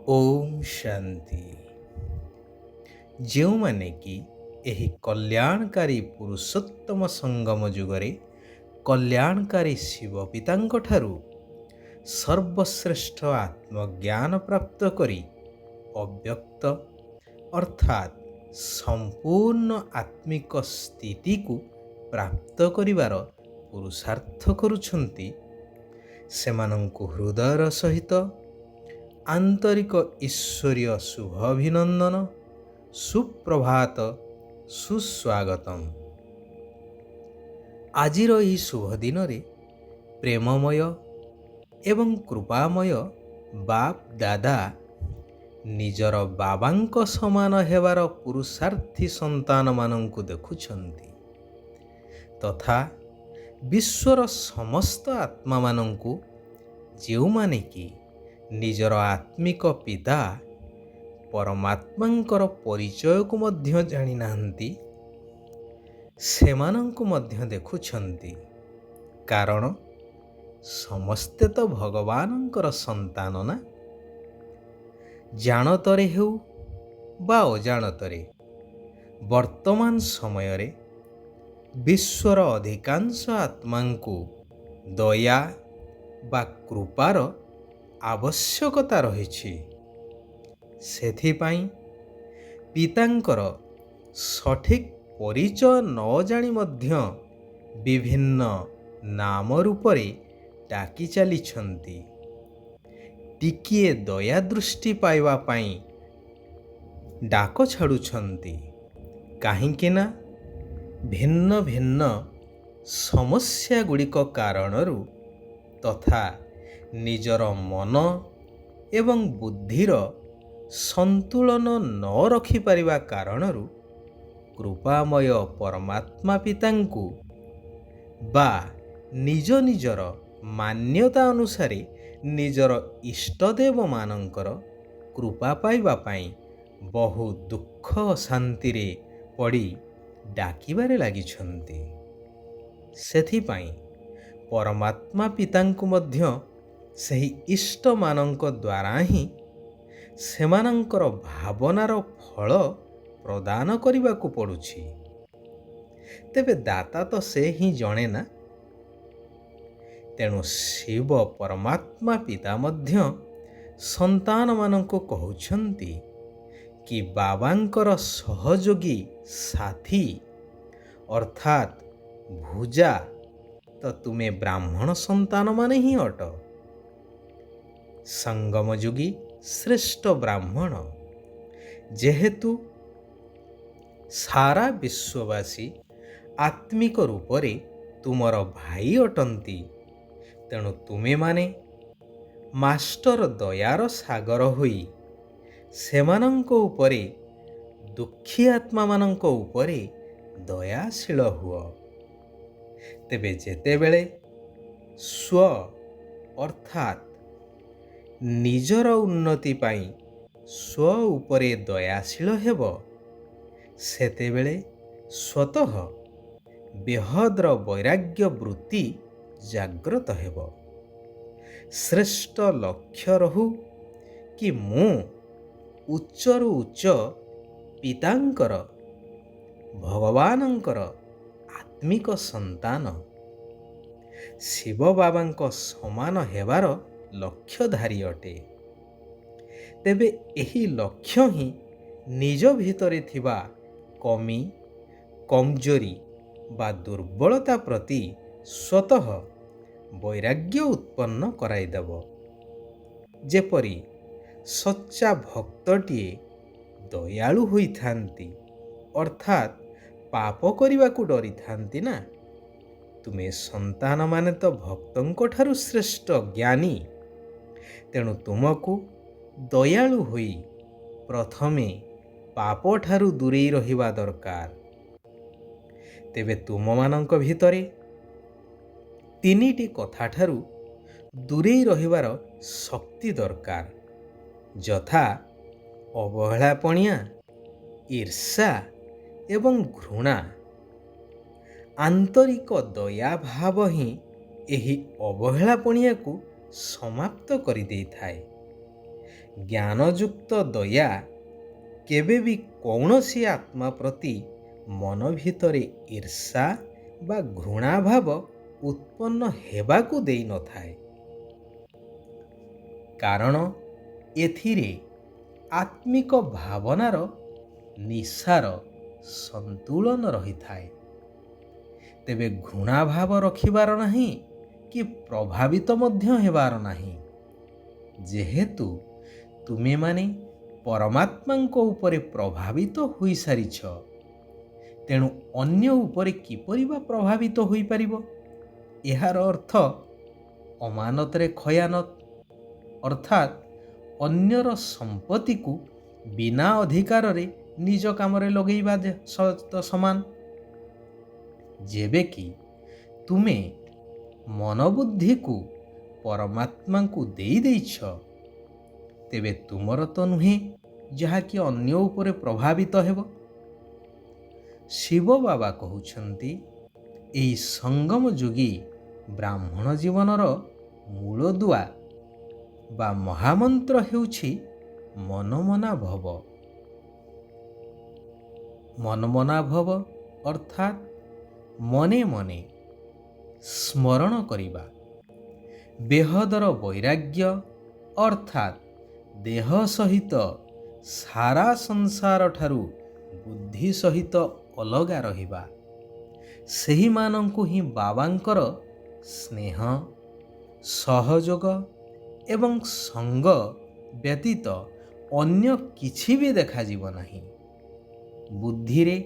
ଓମ୍ ଶାନ୍ତି। ଯେଉଁମାନେ କି ଏହି କଲ୍ୟାଣକାରୀ ପୁରୁଷୋତ୍ତମ ସଙ୍ଗମ ଯୁଗରେ କଲ୍ୟାଣକାରୀ ଶିବ ପିତାଙ୍କଠାରୁ ସର୍ବଶ୍ରେଷ୍ଠ ଆତ୍ମଜ୍ଞାନ ପ୍ରାପ୍ତ କରି ଅବ୍ୟକ୍ତ ଅର୍ଥାତ୍ ସମ୍ପୂର୍ଣ୍ଣ ଆତ୍ମିକ ସ୍ଥିତିକୁ ପ୍ରାପ୍ତ କରିବାର ପୁରୁଷାର୍ଥ କରୁଛନ୍ତି, ସେମାନଙ୍କୁ ହୃଦୟର ସହିତ ଆନ୍ତରିକ ଈଶ୍ୱରୀୟ ଶୁଭ ଅଭିନନ୍ଦନ, ସୁପ୍ରଭାତ, ସୁସ୍ୱାଗତମ୍। ଆଜିର ଏହି ଶୁଭ ଦିନରେ ପ୍ରେମମୟ ଏବଂ କୃପାମୟ ବାପ୍ ଦାଦା ନିଜର ବାବାଙ୍କ ସମାନ ହେବାର ପୁରୁଷାର୍ଥୀ ସନ୍ତାନମାନଙ୍କୁ ଦେଖୁଛନ୍ତି ତଥା ବିଶ୍ୱର ସମସ୍ତ ଆତ୍ମାମାନଙ୍କୁ, ଯେଉଁମାନେ କି ନିଜର ଆତ୍ମିକ ପିତା ପରମାତ୍ମାଙ୍କର ପରିଚୟକୁ ମଧ୍ୟ ଜାଣିନାହାନ୍ତି, ସେମାନଙ୍କୁ ମଧ୍ୟ ଦେଖୁଛନ୍ତି। କାରଣ ସମସ୍ତେ ତ ଭଗବାନଙ୍କର ସନ୍ତାନ ନା। ଜାଣତରେ ହେଉ ବା ଅଜାଣତରେ ବର୍ତ୍ତମାନ ସମୟରେ ବିଶ୍ୱର ଅଧିକାଂଶ ଆତ୍ମାଙ୍କୁ ଦୟା ବା କୃପାର ଆବଶ୍ୟକତା ରହିଛି। ସେଥିପାଇଁ ପିତାଙ୍କର ସଠିକ୍ ପରିଚୟ ନ ଜାଣି ମଧ୍ୟ ବିଭିନ୍ନ ନାମ ରୂପରେ ଡାକି ଚାଲିଛନ୍ତି। ଟିକିଏ ଦୟା ଦୃଷ୍ଟି ପାଇବା ପାଇଁ ଡାକ ଛାଡ଼ୁଛନ୍ତି। କାହିଁକି ନା ଭିନ୍ନ ଭିନ୍ନ ସମସ୍ୟା ଗୁଡ଼ିକ କାରଣରୁ ତଥା ନିଜର ମନ ଏବଂ ବୁଦ୍ଧିର ସନ୍ତୁଳନ ନ ରଖିପାରିବା କାରଣରୁ କୃପାମୟ ପରମାତ୍ମା ପିତାଙ୍କୁ ବା ନିଜ ନିଜର ମାନ୍ୟତା ଅନୁସାରେ ନିଜର ଇଷ୍ଟଦେବମାନଙ୍କର କୃପା ପାଇବା ପାଇଁ ବହୁ ଦୁଃଖ ଶାନ୍ତିରେ ପଡ଼ି ଡାକିବାରେ ଲାଗିଛନ୍ତି। ସେଥିପାଇଁ ପରମାତ୍ମା ପିତାଙ୍କୁ ମଧ୍ୟ ସେହି ଇଷ୍ଟମାନଙ୍କ ଦ୍ୱାରା ହିଁ ସେମାନଙ୍କର ଭାବନାର ଫଳ ପ୍ରଦାନ କରିବାକୁ ପଡ଼ୁଛି। ତେବେ ଦାତା ତ ସେ ହିଁ ଜଣେ ନା। ତେଣୁ ଶିବ ପରମାତ୍ମା ପିତା ମଧ୍ୟ ସନ୍ତାନମାନଙ୍କୁ କହୁଛନ୍ତି କି ବାବାଙ୍କର ସହଯୋଗୀ ସାଥୀ ଅର୍ଥାତ୍ ଭୁଜା ତ ତୁମେ ବ୍ରାହ୍ମଣ ସନ୍ତାନମାନେ ହିଁ ଅଟ। ସଙ୍ଗମଯୁଗୀ ଶ୍ରେଷ୍ଠ ବ୍ରାହ୍ମଣ, ଯେହେତୁ ସାରା ବିଶ୍ୱବାସୀ ଆତ୍ମିକ ରୂପରେ ତୁମର ଭାଇ ଅଟନ୍ତି, ତେଣୁ ତୁମେମାନେ ମାଷ୍ଟର ଦୟାର ସାଗର ହୋଇ ସେମାନଙ୍କ ଉପରେ, ଦୁଃଖୀ ଆତ୍ମାମାନଙ୍କ ଉପରେ ଦୟାଶୀଳ ହୁଅ। ତେବେ ଯେତେବେଳେ ସ୍ୱ ଅର୍ଥାତ୍ ନିଜର ଉନ୍ନତି ପାଇଁ ସ୍ୱ ଉପରେ ଦୟାଶୀଳ ହେବ, ସେତେବେଳେ ସ୍ୱତଃ ବେହଦ୍ର ବୈରାଗ୍ୟ ବୃତ୍ତି ଜାଗ୍ରତ ହେବ। ଶ୍ରେଷ୍ଠ ଲକ୍ଷ୍ୟ ରହୁ କି ମୁଁ ଉଚ୍ଚରୁ ଉଚ୍ଚ ପିତାଙ୍କର, ଭଗବାନଙ୍କର ଆତ୍ମିକ ସନ୍ତାନ, ଶିବ ବାବାଙ୍କ ସମାନ ହେବାର ଲକ୍ଷ୍ୟଧାରୀ ଅଟେ। ତେବେ ଏହି ଲକ୍ଷ୍ୟ ହିଁ ନିଜ ଭିତରେ ଥିବା କମି, କମଜୋରି ବା ଦୁର୍ବଳତା ପ୍ରତି ସ୍ୱତଃ ବୈରାଗ୍ୟ ଉତ୍ପନ୍ନ କରାଇଦେବ। ଯେପରି ସଚ୍ଚା ଭକ୍ତଟିଏ ଦୟାଳୁ ହୋଇଥାନ୍ତି, ଅର୍ଥାତ୍ ପାପ କରିବାକୁ ଡରିଥାନ୍ତି ନା। ତୁମେ ସନ୍ତାନମାନେ ତ ଭକ୍ତଙ୍କ ଠାରୁ ଶ୍ରେଷ୍ଠ ଜ୍ଞାନୀ। ତେଣୁ ତୁମକୁ ଦୟାଳୁ ହୋଇ ପ୍ରଥମେ ପାପଠାରୁ ଦୂରେଇ ରହିବା ଦରକାର। ତେବେ ତୁମମାନଙ୍କ ଭିତରେ ତିନିଟି କଥାଠାରୁ ଦୂରେଇ ରହିବାର ଶକ୍ତି ଦରକାର, ଯଥା ଅବହେଳାପଣିଆ, ଈର୍ଷା ଏବଂ ଘୃଣା। ଆନ୍ତରିକ ଦୟାଭାବ ହିଁ ଏହି ଅବହେଳାପଣିଆକୁ ସମାପ୍ତ କରିଦେଇଥାଏ। ଜ୍ଞାନଯୁକ୍ତ ଦୟା କେବେ ବି କୌଣସି ଆତ୍ମା ପ୍ରତି ମନ ଭିତରେ ଈର୍ଷା ବା ଘୃଣାଭାବ ଉତ୍ପନ୍ନ ହେବାକୁ ଦେଇନଥାଏ। କାରଣ ଏଥିରେ ଆତ୍ମିକ ଭାବନାର ନିଶାର ସନ୍ତୁଳନ ରହିଥାଏ। ତେବେ ଘୃଣାଭାବ ରଖିବାର ନାହିଁ କି ପ୍ରଭାବିତ ମଧ୍ୟ ହେବାର ନାହିଁ। ଯେହେତୁ ତୁମେମାନେ ପରମାତ୍ମାଙ୍କ ଉପରେ ପ୍ରଭାବିତ ହୋଇସାରିଛ, ତେଣୁ ଅନ୍ୟ ଉପରେ କିପରି ବା ପ୍ରଭାବିତ ହୋଇପାରିବ? ଏହାର ଅର୍ଥ ଅମାନତରେ ଖୟାନତ, ଅର୍ଥାତ୍ ଅନ୍ୟର ସମ୍ପତ୍ତିକୁ ବିନା ଅଧିକାରରେ ନିଜ କାମରେ ଲଗେଇବା ସହିତ ସମାନ। ଯେବେକି ତୁମେ ମନବୁଦ୍ଧିକୁ ପରମାତ୍ମାଙ୍କୁ ଦେଇଛ, ତେବେ ତୁମର ତ ନୁହେଁ ଯାହାକି ଅନ୍ୟ ଉପରେ ପ୍ରଭାବିତ ହେବ। ଶିବ ବାବା କହୁଛନ୍ତି, ଏହି ସଙ୍ଗମ ଯୋଗୀ ବ୍ରାହ୍ମଣ ଜୀବନର ମୂଳଦୁଆ ବା ମହାମନ୍ତ୍ର ହେଉଛି ମନମନା ଭବ। ମନମନା ଭବ ଅର୍ଥାତ୍ ମନେ ମନେ ସ୍ମରଣ କରିବା। ବେହଦର ବୈରାଗ୍ୟ ଅର୍ଥାତ୍ ଦେହ ସହିତ ସାରା ସଂସାର ଠାରୁ ବୁଦ୍ଧି ସହିତ ଅଲଗା ରହିବା। ସେହିମାନଙ୍କୁ ହିଁ ବାବାଙ୍କର ସ୍ନେହ, ସହଯୋଗ ଏବଂ ସଙ୍ଗ ବ୍ୟତୀତ ଅନ୍ୟ କିଛି ବି ଦେଖାଯିବ ନାହିଁ। ବୁଦ୍ଧିରେ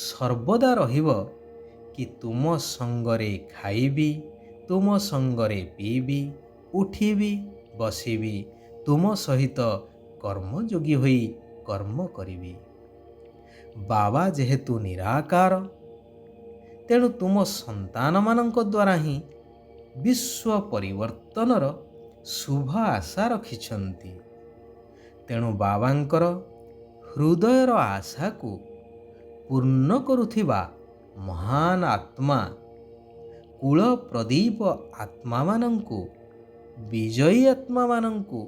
ସର୍ବଦା ରହିବ କି ତୁମ ସଙ୍ଗରେ ଖାଇବି, ତୁମ ସଙ୍ଗରେ ପିଇବି, ଉଠିବି, ବସିବି, ତୁମ ସହିତ କର୍ମଯୋଗୀ ହୋଇ କର୍ମ କରିବି। ବାବା ଯେହେତୁ ନିରାକାର, ତେଣୁ ତୁମ ସନ୍ତାନମାନଙ୍କ ଦ୍ୱାରା ହିଁ ବିଶ୍ୱ ପରିବର୍ତ୍ତନର ଶୁଭ ଆଶା ରଖିଛନ୍ତି। ତେଣୁ ବାବାଙ୍କର ହୃଦୟର ଆଶାକୁ ପୂର୍ଣ୍ଣ କରୁଥିବା ମହାନ ଆତ୍ମା, କୁଳ ପ୍ରଦୀପ ଆତ୍ମାମାନଙ୍କୁ, ବିଜୟୀ ଆତ୍ମାମାନଙ୍କୁ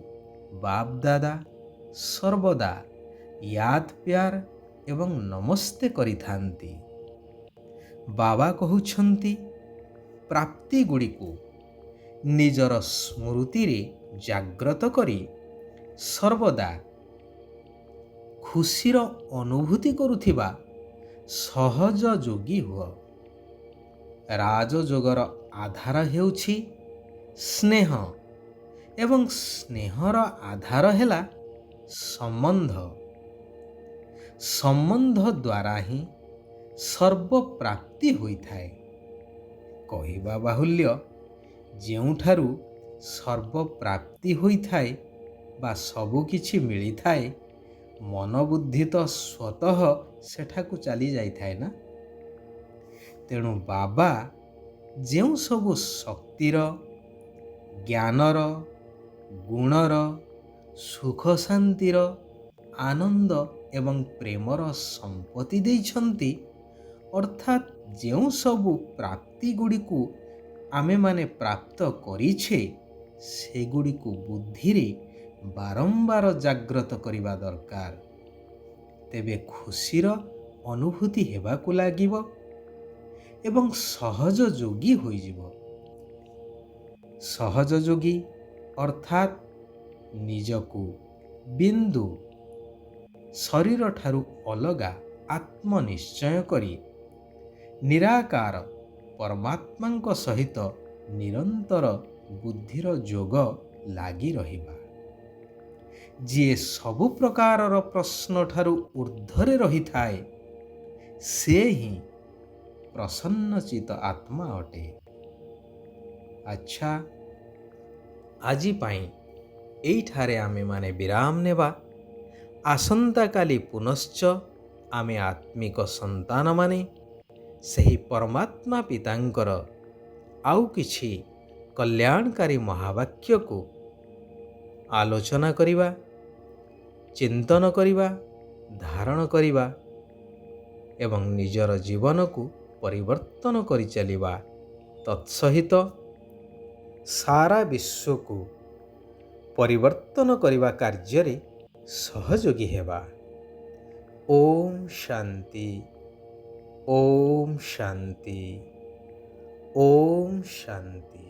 ବାପଦାଦା ସର୍ବଦା ୟାଦ ପ୍ୟାର ଏବଂ ନମସ୍ତେ କରିଥାନ୍ତି। ବାବା କହୁଛନ୍ତି, ପ୍ରାପ୍ତିଗୁଡ଼ିକୁ ନିଜର ସ୍ମୃତିରେ ଜାଗ୍ରତ କରି ସର୍ବଦା ଖୁସିର ଅନୁଭୂତି କରୁଥିବା ସହଜ ଯୋଗୀ ହୁଅ। ରାଜଯୋଗର ଆଧାର ହେଉଛି ସ୍ନେହ ଏବଂ ସ୍ନେହର ଆଧାର ହେଲା ସମ୍ବନ୍ଧ। ସମ୍ବନ୍ଧ ଦ୍ୱାରା ହିଁ ସର୍ବପ୍ରାପ୍ତି ହୋଇଥାଏ। କହିବା ବାହୁଲ୍ୟ, ଯେଉଁଠାରୁ ସର୍ବପ୍ରାପ୍ତି ହୋଇଥାଏ ବା ସବୁକିଛି ମିଳିଥାଏ, ମନବୁଦ୍ଧି ତ ସ୍ୱତଃ ସେଠାକୁ ଚାଲି ଯାଇଥାଏ ନା। ତେଣୁ ବାବା ଯେଉଁ ସବୁ ଶକ୍ତିର, ଜ୍ଞାନର, ଗୁଣର, ସୁଖ ଶାନ୍ତିର, ଆନନ୍ଦ ଏବଂ ପ୍ରେମର ସମ୍ପତ୍ତି ଦେଇଛନ୍ତି, ଅର୍ଥାତ୍ ଯେଉଁ ସବୁ ପ୍ରାପ୍ତିଗୁଡ଼ିକୁ ଆମେମାନେ ପ୍ରାପ୍ତ କରିଛେ, ସେଗୁଡ଼ିକୁ ବୁଦ୍ଧିରେ ବାରମ୍ବାର ଜାଗ୍ରତ କରିବା ଦରକାର। ତେବେ ଖୁସିର ଅନୁଭୂତି ହେବାକୁ ଲାଗିବ ଏବଂ ସହଜ ଯୋଗୀ ହୋଇଯିବ। ସହଜ ଯୋଗୀ ଅର୍ଥାତ୍ ନିଜକୁ ବିନ୍ଦୁ ଶରୀରଠାରୁ ଅଲଗା ଆତ୍ମନିଶ୍ଚୟ କରି ନିରାକାର ପରମାତ୍ମାଙ୍କ ସହିତ ନିରନ୍ତର ବୁଦ୍ଧିର ଯୋଗ ଲାଗି ରହିବା। ଯିଏ ସବୁ ପ୍ରକାରର ପ୍ରଶ୍ନଠାରୁ ଉର୍ଦ୍ଧ୍ୱରେ ରହିଥାଏ, ସେ ହିଁ ପ୍ରସନ୍ନଚିତ ଆତ୍ମା ଅଟେ। ଆଚ୍ଛା, ଆଜି ପାଇଁ ଏଇଠାରେ ଆମେମାନେ ବିରାମ ନେବା। ଆସନ୍ତାକାଲି ପୁନଶ୍ଚ ଆମେ ଆତ୍ମିକ ସନ୍ତାନମାନେ ସେହି ପରମାତ୍ମା ପିତାଙ୍କର ଆଉ କିଛି କଲ୍ୟାଣକାରୀ ମହାବାକ୍ୟକୁ ଆଲୋଚନା କରିବା, ଚିନ୍ତନ କରିବା, ଧାରଣ କରିବା ଏବଂ ନିଜର ଜୀବନକୁ ପରିବର୍ତ୍ତନ କରିଚାଲିବା। ତତ୍ସହିତ ସାରା ବିଶ୍ୱକୁ ପରିବର୍ତ୍ତନ କରିବା କାର୍ଯ୍ୟରେ ସହଯୋଗୀ ହେବା। ଓମ୍ ଶାନ୍ତି, ଓମ୍ ଶାନ୍ତି, ଓମ୍ ଶାନ୍ତି।